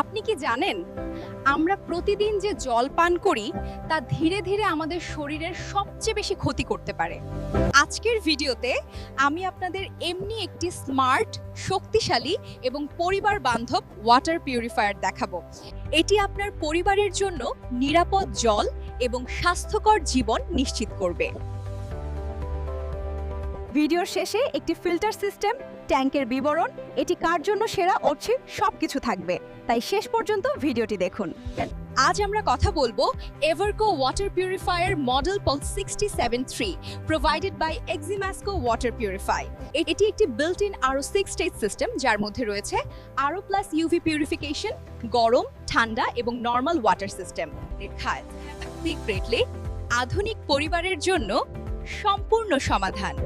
আপনি কি জানেন আমরা প্রতিদিন যে জল পান করি তা ধীরে ধীরে আমাদের শরীরের সবচেয়ে বেশি ক্ষতি করতে পারে। আজকের ভিডিওতে আমি আপনাদের এমনি একটি স্মার্ট, শক্তিশালী এবং পরিবার বান্ধব ওয়াটার পিউরিফায়ার দেখাবো। এটি আপনার পরিবারের জন্য নিরাপদ জল এবং স্বাস্থ্যকর জীবন নিশ্চিত করবে। ভিডিওর শেষে একটি ফিল্টার সিস্টেম, ট্যাঙ্কের বিবরণ, এটি কার জন্য সেরা অর্থে সবকিছু থাকবে, তাই শেষ পর্যন্ত ভিডিওটি দেখুন। আজ আমরা কথা বলবো এভারকো water purifier model pulse 673 provided by এক্সিমাসকো ওয়াটার পিউরিফাই। এটি একটি বিল্ট ইন আরও 6 স্টেজ সিস্টেম, যার মধ্যে রয়েছে আরও প্লাস ইউভি পিউরিফিকেশন, গরম, ঠান্ডা এবং নর্মাল ওয়াটার সিস্টেম। সিক্রেটলি আধুনিক পরিবারের জন্য সম্পূর্ণ সমাধান।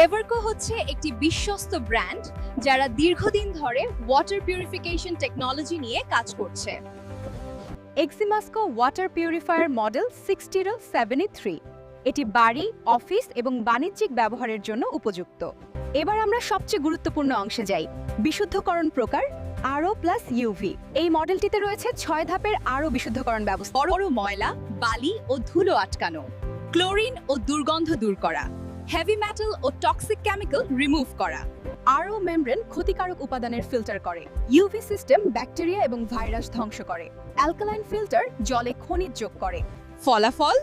এভারকো হচ্ছে একটি বিশ্বস্ত ব্র্যান্ড যারা দীর্ঘদিন ধরে ওয়াটার পিউরিফিকেশন টেকনোলজি নিয়ে কাজ করছে। এক্সিমাসকো ওয়াটার পিউরিফায়ার মডেল 673 এটি বাড়ি, অফিস এবং বাণিজ্যিক ব্যবহারের জন্য উপযুক্ত। এবার আমরা সবচেয়ে গুরুত্বপূর্ণ অংশে যাই, বিশুদ্ধকরণ প্রকার আরও প্লাস ইউভি। এই মডেলটিতে রয়েছে 6 ধাপের আরও বিশুদ্ধকরণ ব্যবস্থা। বড় ময়লা, বালি ও ধুলো আটকানো, ক্লোরিন ও দুর্গন্ধ দূর করা, হেভি মেটাল ও টক্সিক কেমিক্যাল রিমুভ করা, আরও মেমব্রেন ক্ষতিকারক উপাদানের ফিল্টার করে, ইউভি সিস্টেম ব্যাকটেরিয়া এবং ভাইরাস ধ্বংস করে, অ্যালকালাইন ফিল্টার জলে খনিজ যোগ করে। ফলাফল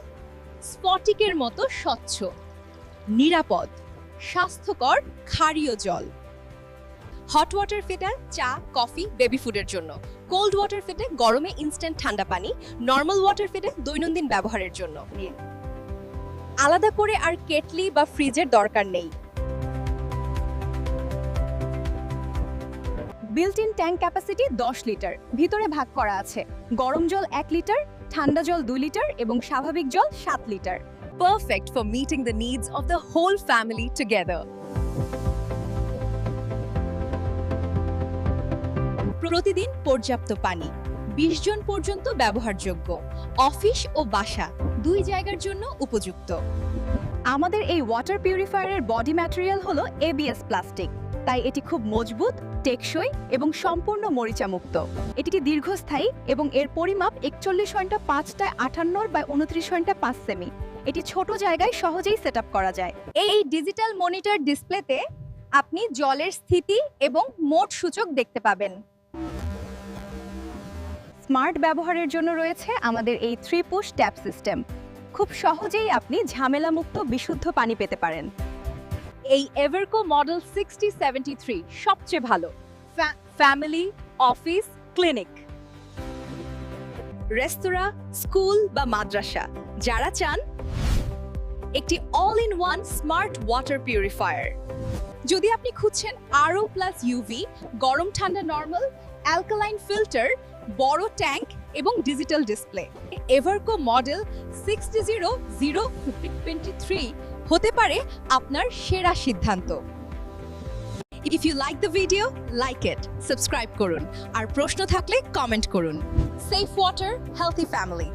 স্ফটিকের মতো স্বচ্ছ, নিরাপদ, স্বাস্থ্যকর ক্ষারীয় জল। হট ওয়াটার ফিল্টার চা, কফি, বেবি ফুডের জন্য, কোল্ড ওয়াটার ফিল্টার গরমে ইনস্ট্যান্ট ঠান্ডা পানি, নর্মাল ওয়াটার ফিল্টার দৈনন্দিন ব্যবহারের জন্য। আলাদা করে আর কেটলি বা ফ্রিজের দরকার নেই। Built in tank capacity 10 litre, ভিতরে ভাগ করা আছে গরম জল 1 লিটার, ঠান্ডা জল 2 লিটার এবং স্বাভাবিক জল 7 litre. Perfect for meeting the needs of the whole family together. প্রতিদিন পর্যাপ্ত পানি, 20 জন পর্যন্ত ব্যবহারযোগ্য, অফিস ও বাসা দুই জায়গার জন্য উপযুক্ত। আমাদের এই ওয়াটার পিউরিফায়ারের বডি ম্যাটেরিয়াল হলো এবিএস প্লাস্টিক, তাই এটি খুব মজবুত, টেকসই এবং সম্পূর্ণ মরিচামুক্ত। এটি দীর্ঘস্থায়ী এবং এর পরিমাপ 41.5/58/29.5 সেমি। এটি ছোট জায়গায় সহজেই সেটআপ করা যায়। এই ডিজিটাল মনিটর ডিসপ্লেতে আপনি জলের স্থিতি এবং মোট সূচক দেখতে পাবেন। স্মার্ট ব্যবহারের জন্য রয়েছে আমাদের এই 3 পুশ ট্যাপ সিস্টেম। খুব সহজেই আপনি ঝামেলামুক্ত বিশুদ্ধ পানি পেতে পারেন। এই এভারকো মডেল 6073 সবচেয়ে ভালো ফ্যামিলি, অফিস, ক্লিনিক, রেস্তোরাঁ, স্কুল বা মাদ্রাসা যারা চান একটি all in one smart water purifier. যদি আপনি খুঁজছেন আরও প্লাস ইউভি, গরম ঠান্ডা নর্মাল, অ্যালকালাইন ফিল্টার, বড় ট্যাঙ্ক এবং ডিজিটাল ডিসপ্লে, এভারকো মডেল 60023 হতে পারে আপনার সেরা সিদ্ধান্ত। If you like the video, like it, subscribe করুন আর প্রশ্ন থাকলে কমেন্ট করুন। Safe water, healthy family.